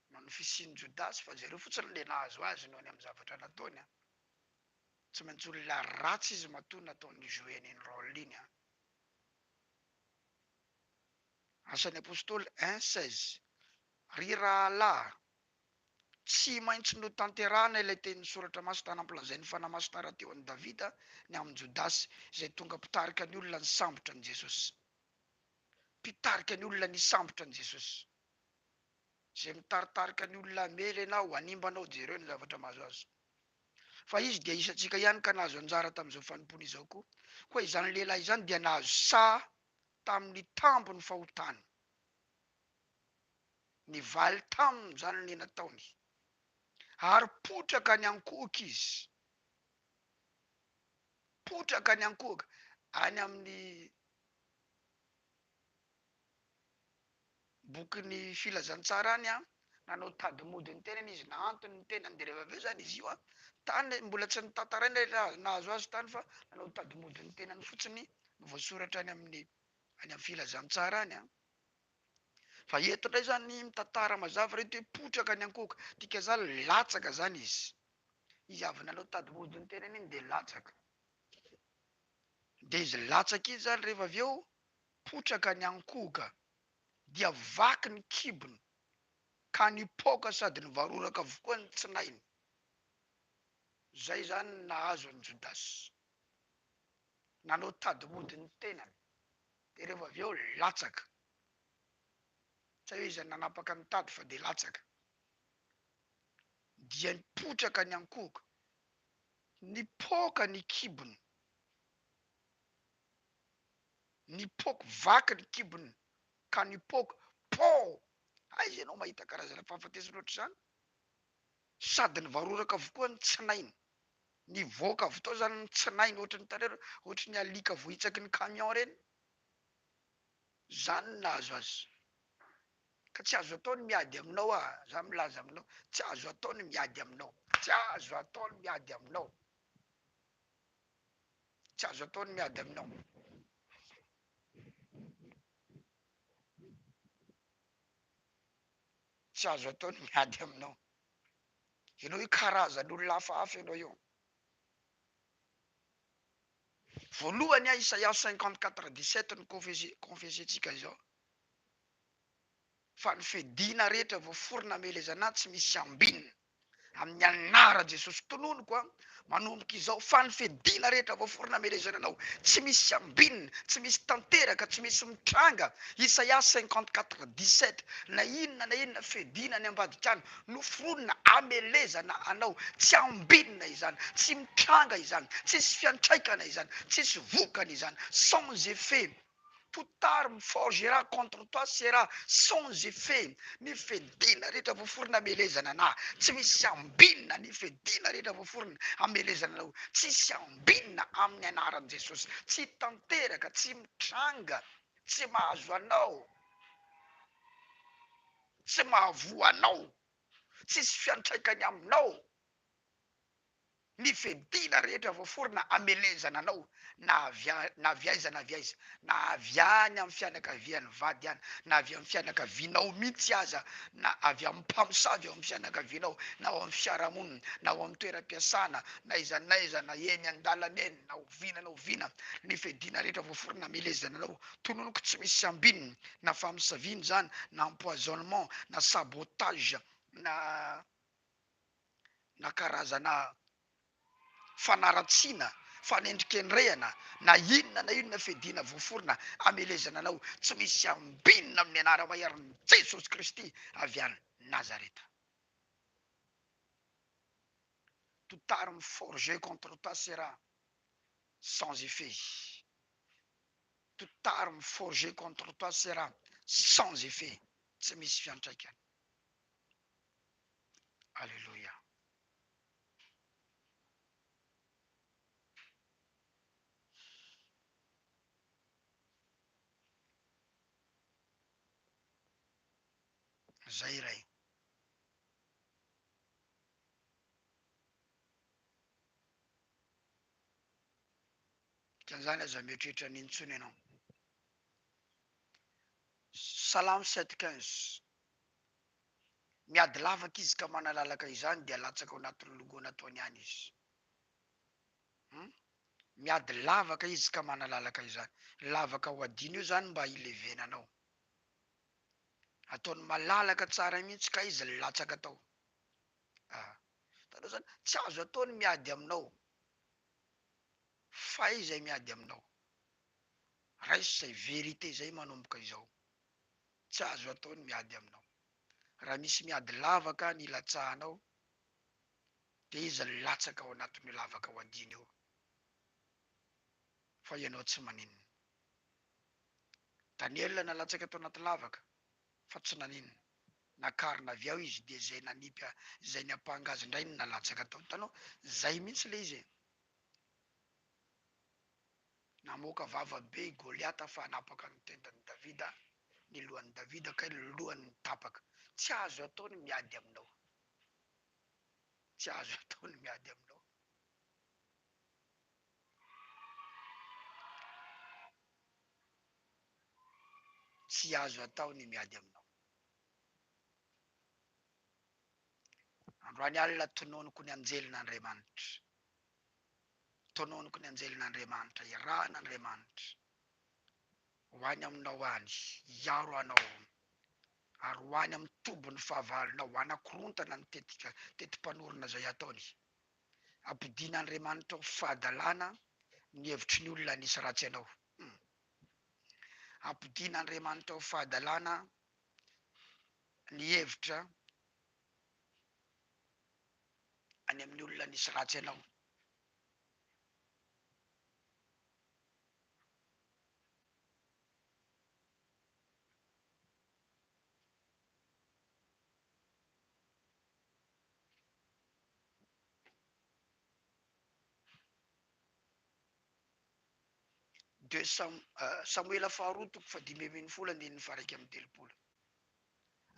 noho ny fisian'i Jodasy fa jereo fotsiny le nahazo azy noho ny amin'ny zavatra nataony. Tsy maintsy olona ratsy izy matoa nataony jouer iny rôle iny. Asan'ny Apôstôly 1:16. Ry rahalahy, tsy maintsy no tanterahana ilay teny soratra masina nampilazainy fanahy masina raha teo an'i Davida ny amin'ny Jodasy izay tonga mpitarika ny olona ny sambotra an'i Jesosy. Mpitarika ny olona ny sambotra an'i Jesosy. Izay mitaritarika ny olona hamely anao, hanimbanao jereo ny zavatra mahazo azy. Fa izy dia isatsika ihany ka nahazo anjara tamin'izao fanompony izao koa. Koa izany lehilahy izany dia nahazo sa tamin'ny tambony fahotany. Ny valy taminy zany ny nataony. Ary potraka ny ankohoka izy. Potraka ny ankohoka. Any amin'ny bokin'ny filazantsara any nanao tadimodiny tenany izy naantony ny tenany de rehefa aveo zany izy io tany mbola tsy nitantaraina nahazo azy tany fa nanao tadimodiny tenany fotsiny voasoratra any amin'ny filazantsara any. Fa eto ndray zany mitantara mazava reto hoe potraka ny ankohoka. Tika zany latsaka zany izy. Izy avy nanao tadimodiny tenany iny de latsaka. De izy latsaka izy zany rehefa aveo potraka ny ankohoka dia vaky ny kibony ka nipoka sady nivaroraka avokoa ny tsinainy. zay zany nahazo ny Judas nanao tady mody ny tenany de rehefa avy eo latsaka tsy hoe izy nanapaka ny tady fa de latsaka dia nipotraka ny ankohoko nipoka ny kibony nipoka vaky ny kibony ka nipoka po aiza ianao mahita karazana fahafatesana ohatry zany sady ny varoraka avokoa ny tsinainy ny voaka avy tao zany ny tsinainy ohatry ny tarero ohatry ny alika vohitsaky ny camion reny zany nahazo azy ka tsy azo atao ny miady aminao za milaza aminao tsy azo atao ny miady aminao tsy azo atao ny miady aminao tsy azo atao ny miady aminao tsy azo atao ny miady aminao ianao io karazan'olona hafahafa ianao io voalohany Isaia 54:17 ny confesentsika izao fa ny fedina rehetra voaforona amelezana tsy misy ambinina amin'ny anara Jesosy tononoko manomboka izao fa ny fedina rehetra voaforona amelezana anao tsy misy ambinina tsy misy tanteraka tsy misy mitranga Isaia 54:17 na inona fedina ny ambadika any noforonina amelezana anao tsy ambinina izany tsy mitranga izany tsisy fiantraikana izany tsisy vokana izany sans effet tout arme forgera contre toi sera sans effet ny fedina rehetra voaforona amelezana ana tsy misy ambinina ny fedina rehetra voaforona amelezana anao tsisy ambinina amin'ny anaran' Jesosy tsy tanteraka tsy mitranga tsy mahazo anao tsy mahavoa anao tsisy fiantraikany aminao ny fedina rehetra voaforona amelezana anao na avy aiza na avy any amin'ny fianakavian'ny vady any na avy amin'ny fianakavianao mihitsy aza na avy amin'ny mpamosavy ao amin'ny fianakavianao na ao amin'ny fiarahamonina na ao amin'ny toeram-piasana na aiza na eny an-dalana eny na oviana ny fedina rehetra voaforona amelezana anao tononoko tsy misy ambinina na famisaviana zany na empoisonnement na sabotage na karazana fanaratsiana fanendrikenrehana na inona fedina voaforona amelezana anao tsy misy ambinina amin'ny anara mahery Jesosy Kristy avy any Nazareta. Toute arme forgée contre toi sera sans effet. Toute arme forgée contre toi sera sans effet. Tsy misy fiantraikany. Alléluia. Zay ray. Kan'izany aza mieritreritra n'intsony ianao. Salamo 7:15. Miady lavaka izy ka manalalaka izany dia latsaka ao anatin'ny logona ataony any izy. Miady lavaka izy ka manalalaka izany. Lavaka ho adino io zany mba hilevenanao. Ataony malalaka tsara mihitsy ka izy latsaka tao. Tanao zany tsy azo ataony miady aminao. Fa izay miady aminao. Raisy zay verité zay manomboka izao. Tsy azo ataony miady aminao. Raha misy miady lavaka ny latsahanao dia izy latsaka ao anatin'ny lavaka ho adino io. Fa ianao tsy maninona. Daniel nalatsaka tao anaty lavaka fa tsy naninona. Nakarina avy ao izy dia zay nanipy zay niapanga azy indray nalatsaka tao. Tanao zay mihitsy le izy. Namoaka vavabe Goliata fa hanapaka ny tendan'i Davida, ny lohan'i Davida ka lohany tapaka. Tsy azo ataony miady aminao. Tsy azo ataony miady aminao. Tsy azo ataony miady aminao. Androany alina tononoko ny anjelin'Andriamanitra. Tononoko ny anjelin'Andriamanitra, irahan'Andriamanitra. Ho any aminao any, hiaro anao. Ary ho any amin'ny tobon'ny fahavalonao, hanakorontana ny teti-panorona zay ataony. Ampidian'Andriamanitra ho fahadalàna ny hevitry ny olona nisy ratsy anao. Ampidian'Andriamanitra ho fahadalàna ny hevitra any amin'ny olona nisy ratsy anao. Samoela faharoa toko fadimy ambin'ny folo andininy faraiky amin'ny telopolo.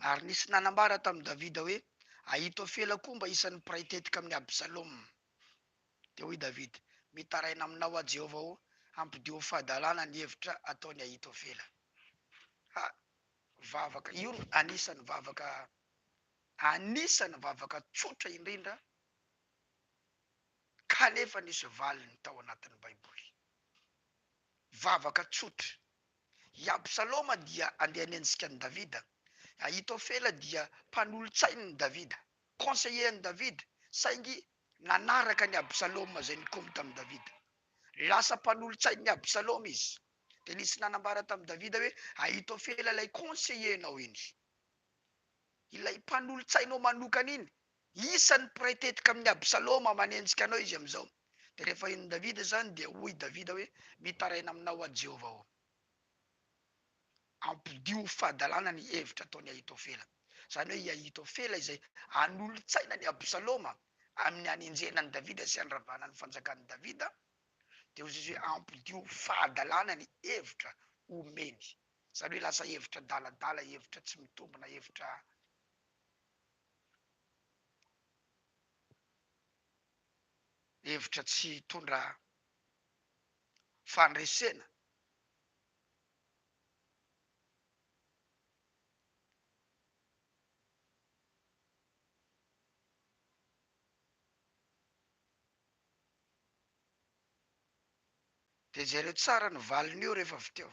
Ary nisy nanambara tamin'i Davida hoe Ahitofela koa mba isan'ny mpiray tetika amin'ny Absaloma. Dia hoy Davida, mitaraina aminao a Jehovah ho ampidio ho fahadalàna ny hevitra ataony Ahitofela. Vavaka io anisan'ny vavaka tsotra indrindra kanefa nisy valiny tao anatin'ny Baiboly. Vavaka tsotra. I Absaloma dia andeha hanenjika an'i Davida. Ahitofela dia mpanolotsain'ny Davida, conseiller-n'i Davida, saingy nanaraka ny Absaloma zay nikomy tamin'i Davida. Lasa mpanolotsain'ny Absaloma izy. Dia nisy nanambara tamin'i Davida hoe Ahitofela ilay conseiller-nao iny. Ilay mpanolotsainao manokana iny, isan'ny mpiray tetika amin'ny Absaloma manenjika anao izy amin'izao. Dia rehefa iny Davida zany dia hoy Davida hoe mitaraina aminao a Jehovah ho ampidio fahadalàna ny hevitra ataony Ahitofela. Zany hoe i Ahitofela izay anolotsaina ny Absaloma amin'ny anenjenan'i Davida sy andravanan'ny fanjakan'i Davida, dia hoy izy hoe ampidio fahadalàna ny hevitra omeny. Zany hoe lasa hevitra daladala, hevitra tsy mitombina, hevitra tsy tondra fandresena. Dia jereo tsara ny valiny io rehefa avy teo.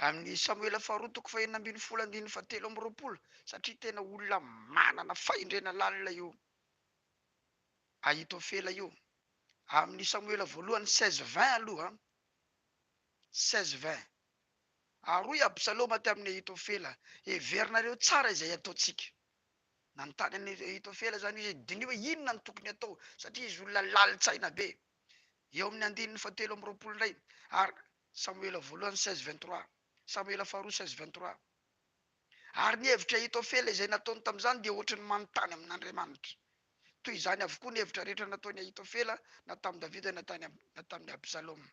Amin'ny Samoela faharoa toko fahaenina ambin'ny folo andininy fahatelo amby roapolo, satria tena olona manana fahendrena lalina io Ahitofela io. Amin'ny Samoela voalohany 16:20 aloha, 16:20. Aroy Absaloma tamin'ny Ahitofela, heverinareo tsara izay ataontsika. Nanontany any Ahitofela zany izy diny hoe inona ny tokony atao, satria izy olona lalitsaina be. Eo amin'ny andininy fahatelo amby roapolo indray. Ary Samoela voalohany 16:23. Samoela faharoa 16:23. Ary ny hevitra Ahitofela izay nataony tamin'izany dia ohatry ny manontany amin'Andriamanitra. Toy izany avokoa ny hevitra rehetra nataony Ahitofela na tamin'i Davida na tamin'ny Absaloma.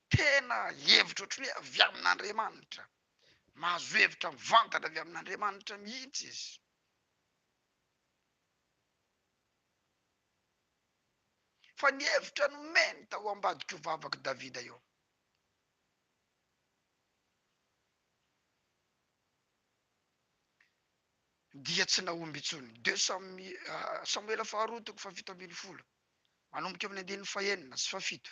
Tena hevitra ohatry hoe avy amin'Andriamanitra. Mahazo hevitra mivantana avy amin'Andriamanitra mihitsy izy. Fa ny hevitra nomeny tao ambadika io vavaka Davida io. Dia tsy nahomby intsony. Samoela faharoa toko fafito ambin'ny folo, manomboka amin'ny andininy fahaenina sy fafito.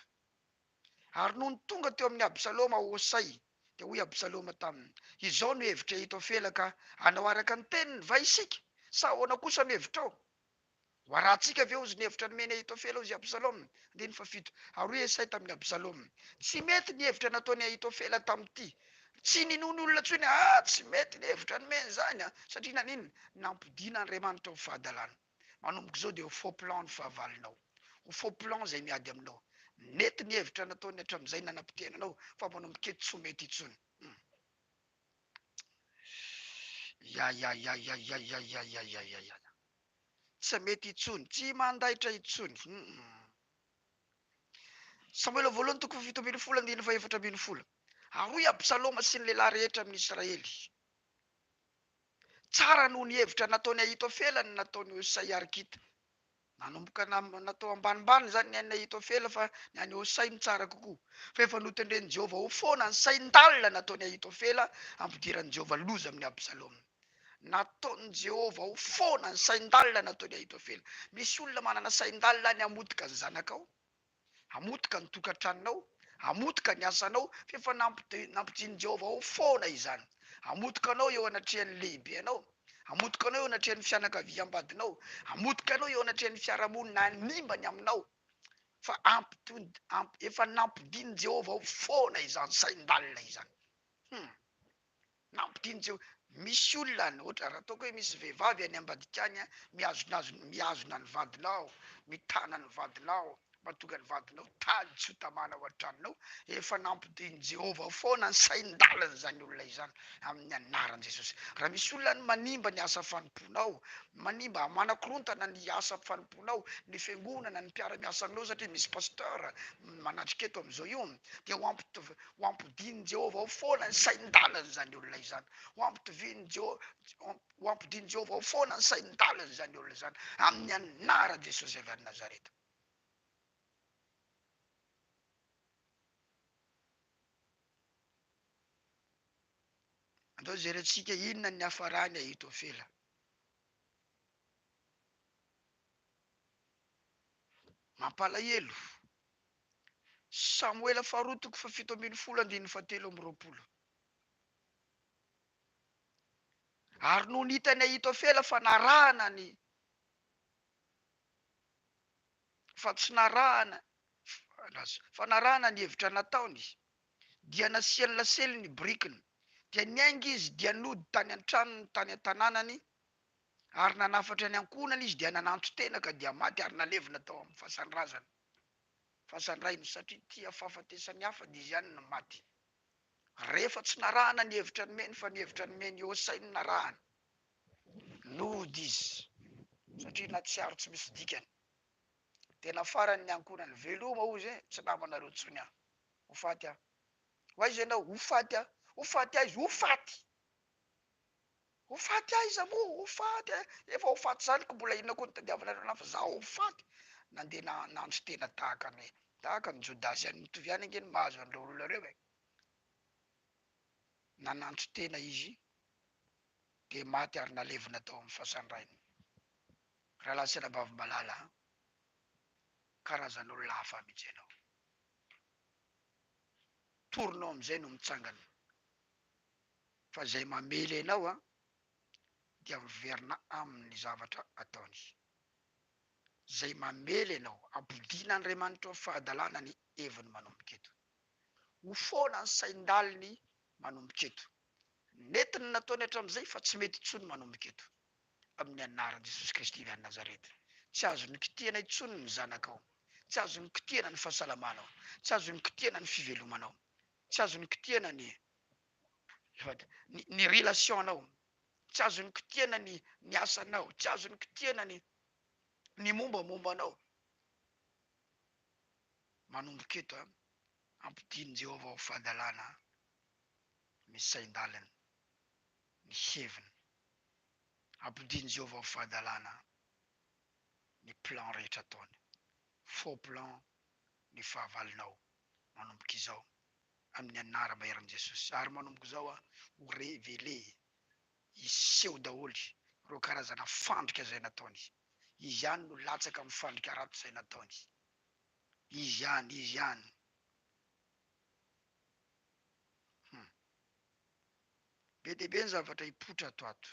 Ary noho ny tonga teo amin'ny Absaloma Hosay, dia hoy Absaloma taminy, izao no hevitra Ahitofela ka anao araka ny teniny va isika sa ahoana kosa ny hevitrao? Ho arahantsika ve ozy ny hevitra nomeny Ahitofela ozy Absaloma? Andininy fafito. Ary hoy Hosay tamin'ny Absaloma, tsy mety ny hevitra nataony Ahitofela tamity. Tsy ninono olona tsony, tsy mety ny hevitra nomeny zany satria nanino nampidian'Andriamanitra ho fahadalàna. Manomboka izao dia ho faux plan ny fahavalinao, ho faux plan zay miady aminao. Mety ny hevitra nataony hatramin'izay nanam-pitenanao, fa manomboka eto tsy ho mety intsony. Tsy mety intsony, tsy mandaitra intsony. Samoela voalohany toko fafito ambin'ny folo andininy fahaefatra ambin'ny folo. Aroy Absaloma sy ny lehilahy rehetra amin'ny Israely. Tsara noho ny hevitra nataony Ahitofela ny nataony Hosay Arkita. nanomboka natao ambanimbany zany ny anay Ahitofela fa ny any sainy tsara kokoa fa efa notendren'i Jehova ho foana ny sain-dalina nataony Ahitofela ampidiran'i Jehova loza amin'ny Absaloma. Nataon'i Jehova ho foana ny sain-dalina nataony Ahitofela. Misy olona manana sain-dalina ny hamotika ny zanakao, hamotika ny tokantranonao, hamotika ny asanao, fa efa nampidian'i Jehova ho foana izany. Hamotikanao eo anatrehan'ny lehibenao, hamotikanao eo anatrehan'ny fianakaviam-badinao, hamotikanao eo anatrehan'ny fiarahamonina animbany aminao, fa efa nampidian'i Jehova ho foana izany sain-dalina izany. Nampidian'i Jehova. Misy olona ny ohatra raha ataoko hoe misy vehivavy any ambadikany mihazona ny vadinao, mitana ny vadinao, mahatonga ny vadinao tady tsy ho tamana ao an-tranonao, efa nampidian'i Jehova foana ny sain-dalina zany olona izany amin'ny anaran'i Jesosy. Raha misy olona ny manimba ny asa fanomponao, manimba manakorontana ny asa fanomponao, ny fiangonana, ny mpiara-miasa aminao, satria misy pasteur manatrika eto amin'izao io, dia ho ampidian'i Jehova ho foana ny sain-dalina zany olona izany. Ho ampidian'i Jehova ho foana ny sain-dalina zany olona izany amin'ny anaran'i Jesosy avy any Nazareta. Andao jerentsika inona ny hafarany Ahitofela. Mampalahelo. Samuela faharoa toko fafito ambin'ny folo andininy fatelo amby roapolo. Ary no nitany Ahitofela fanarahana ny fa tsy narahana fanarahana ny hevitra nataony, dia nasiany lasely ny brikiny, dia niainga izy dia nody tany an-tranony tany an-tanànany, ary nanafatra ny ankonany izy dia nanantso tena ka dia maty, ary nalevina tao amin'ny fahasanrazana, fahasandrainy, satria tia fahafatesany hafa dia izy ihany no maty. Rehefa tsy narahana ny hevitra ny meny fa ny hevitra ny meny eo sainy narahana, nody izy satria na tsy aro tsy misy dikany. Tena farany ny ankonany, veloma ozy tsy namanareo tsony aho, ho faty aho. Ho aiza ianao? Ho faty aho. Ho faty aho izy, ho faty. Ho faty aho izy amo, ho faty aho. Efa ho faty zany ko mbola inona koa ny tadiavanareo anahy fa zaho ho faty. Nandeha nandro tena tahaka ny Jodasy any, mitovy ihany ange ny mahazo an'ireo olona reo e. Nanantso tena izy dia maty, ary nalevina tao amin'ny fahasandrainy. Raha lasana bavy-malala, karazan'olona hafa mihitsy ianao. Toronao amin'izay no mitsangana. Fa zay mamely ianao dia miverina amin'ny zavatra ataony. Zay mamely ianao, ampidina Andriamanitra fahadalana ny heviny manomboka eto. Ho foana ny sain-daliny manomboka eto. Netiny nataony hatramin'izay fa tsy mety intsony manomboka eto. Amin'ny anaran'i Jesosy Kristy avy any Nazareta. Tsy azony kitihana intsony ny zanakao. Tsy azony kitihana ny fahasalamanao. Tsy azony kitihana ny fivelomanao. Tsy azony kitihana ny relationnao. Tsy azony kitihana ny asanao. Tsy azony kitihana ny mombamombanao. Manomboka eto ampidian'i Jehova ho fahadalana ny sain-dalina, ny heviny. Ampidian'i Jehova ho fahadalana ny plan rehetra ataony. Faux plan ny fahavalonao. Manomboka izao amin'ny anara-bahiran'i Jesosy. Ary manomboka izao ho révélé, iseho daholy ireo karazana fandrika izay nataony. Izy ihany no latsaka amin'ny fandrika ratsy izay nataony. Izy ihany. Be dia be ny zavatra hipotra ato.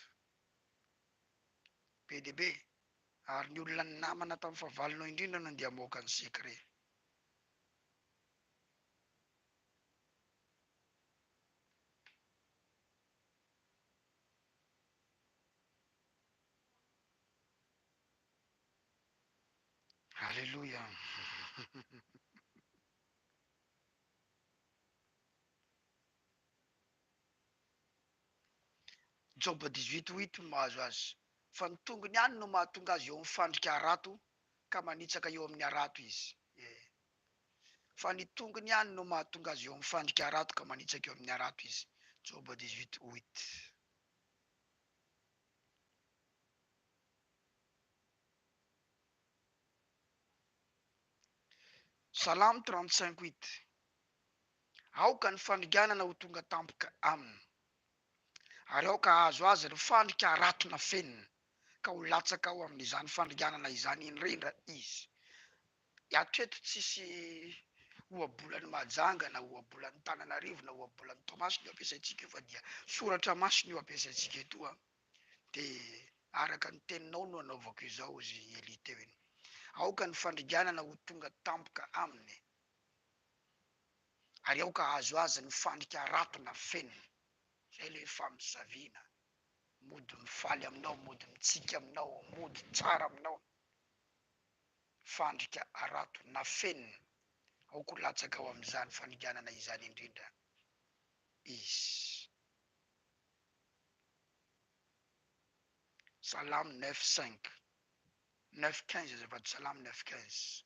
Be dia be. Ary ny olona ny namana tamin'ny fahavalonao indrindra no andeha hamoaka ny secret. Alléluia. Job 18:8 mahazo azy. Fa ny tongony ihany no mahatonga azy eo amin'ny fandrika arato ka manitsaka eo amin'ny arato izy. Fa ny tongony ihany no mahatonga azy eo amin'ny fandrika arato ka manitsaka eo amin'ny arato izy. Job 18:8. Salamo 35:8. Aoka ny fandriganana ho tonga tampoka aminy, ary aoka azo azy ny fandrika aratona fenina, ka ho latsaka ao amin'izany fandriganana izany indrindra izy. Hatreto tsisy ohabolany Mahajanga na ohabolany Tananarivo na ohabolany Toamasina io ampiasaitsika io fa dia soratra masina io ampiasaitsika eto a. De araka ny teninao no anaovako izao izy Eli teo iny. Aoka ny fandriganana ho tonga tampoka aminy, ary aoka azo azy ny fandrika aratona fenina. Zay le famisaviana, mody mifaly aminao, mody mitsika aminao, mody tsara aminao. Fandrika aratona fenina, aoka ho latsaka ao amin'izany fandriganana izany indrindra izy. Salamo 9:5, 9:15 azafady, salamo 9:15.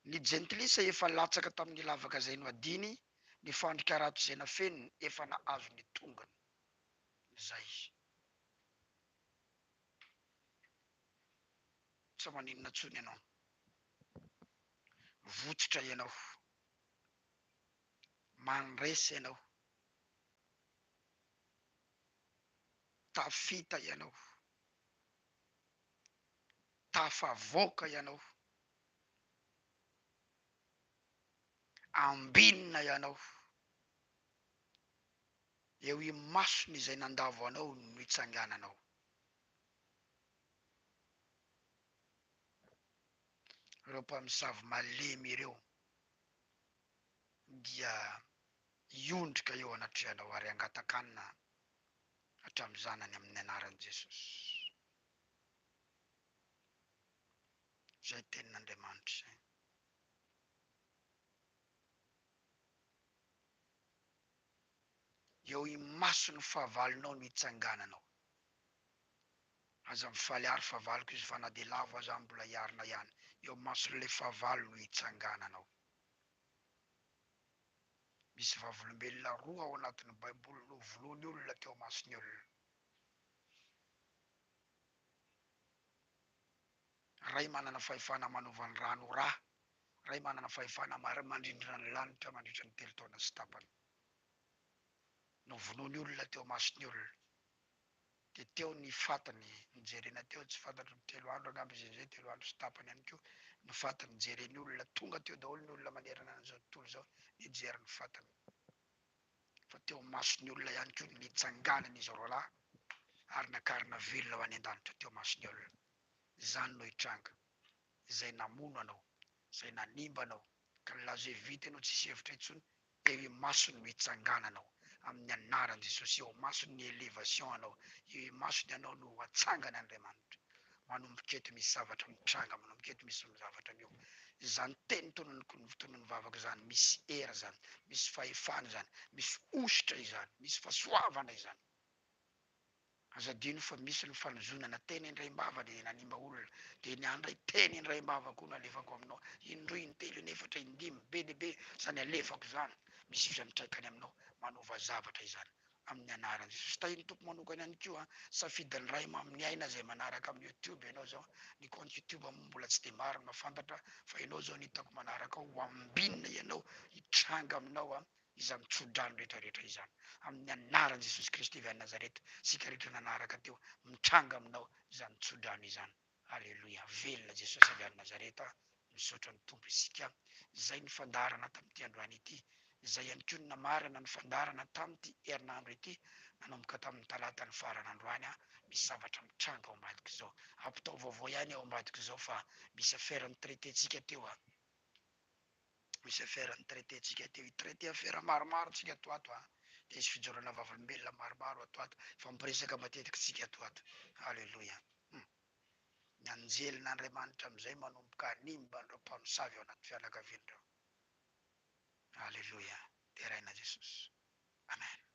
Ny jentilisa efa latsaka tamin'ny lavaka zay no adiny, ny fandrika arato zay na feniny efa nahazo ny tongany. Zay. Sa maninona tsony ianao. Votsitra ianao, mandresy ianao, tafita ianao, tafavoaka ianao, ambinina ianao. Eo i masony izay nandavo anao no hitsangananao. Ireo mpamosavy malemy ireo dia iondrika eo anatrehanao ary angatakanina hatramin'ny zanany amin'ny anaran'i Jesosy. Zay tenin'Andriamanitra zay. Eo i masony fahavalonao no hitsangananao. Aza mifaly ary fahavaloko izy fa na de lavo aza mbola iarina ihany. Eo mason'le fahavalo no hitsangananao. Misy vavolombelona roa ao anatin'ny Baiboly no voloany olona teo masony olona. Ray manana fahefana manova ny rano rà, ray manana fahefana mandrindra ny lanitra mandritra ny 3 taona sy tapany. No vonoany olona teo masony olona. De teo ny fatany nijerena teo, tsy fantatro ny 3 andro angamba izy zay, 3 andro sy tapany ihany koa. Ny fatany nijereny olona, tonga teo daholo ny olona manerana an'izao tontolo zao, nijery ny fatany. Fa teo masony olona ihany koa ny hitsanganany izy roalahy, ary nakarina velona ho any an-danitra teo masony olona. Zany no hitranga, izay namono anao, izay nanimba anao, ka lazo vita ianao tsisy hevitra intsony, eo i masony no hitsangananao amin'ny anaran'i Jesosy. Eo masony ny elevation anao, eo masony anao no hatsangana Andriamanitra. Manomboka eto misy zavatra mitranga, manomboka eto misy zavatra mio. Zany teny tonony vavaka zany, misy era zany, misy fahefana zany, misy ositra izany, misy fahasoavana izany. Azadino fa misy ny fanozonana teny indray-mbava de nanimba olona, de ny andray teny indray-mbava koa nalefako aminao. Indroy, intelo, inefatra, indimy, be de be zany alefako zany. Misy fiantraikany aminao, manova zavatra izany amin'ny anaran'i Jesosy. Tahiny tompo manokana ihany koa, safidiny ray amin'ny aina zay manaraka amin'ny YouTube ianao zao. Ny compte YouTube mbola tsy de maro mahafantatra, fa ianao zao nitako manaraka ao, ho ambinina ianao, hitranga aminao izany tsodrano rehetrarehetra izany. Amin'ny anaran'i Jesosy Kristy avy any Nazareta, sika rehetra nanaraka teo, mitranga aminao izany tsodrano izany. Alleluia. Velona Jesosy avy any Nazareta, misaotra ny tompo isika. Zay ny fandarana tamin'ity androany ity. Zay ihany koa ny namarana ny fandarana tamin'ity herinandro ity, nanomboka tamin'ny talata ny farany androany. Misy zavatra mitranga ao ambadika izao. Ampitao vaovao ihany ao ambadika izao fa misy affaire nitretentsika teo misy affaire nitretentsika teo, hitraité affaire maromaro tsika toato de isy fijorana vavolombelona maromaro atoato, fa mipiresaka matetika tsika atoato. Alleluia. Ny anjelin'Andriamanitra amizay manomboka animba andreo mpamosavy ao anaty fianakavian'ireo. Alleluia. Teraina Jesosy. Amen.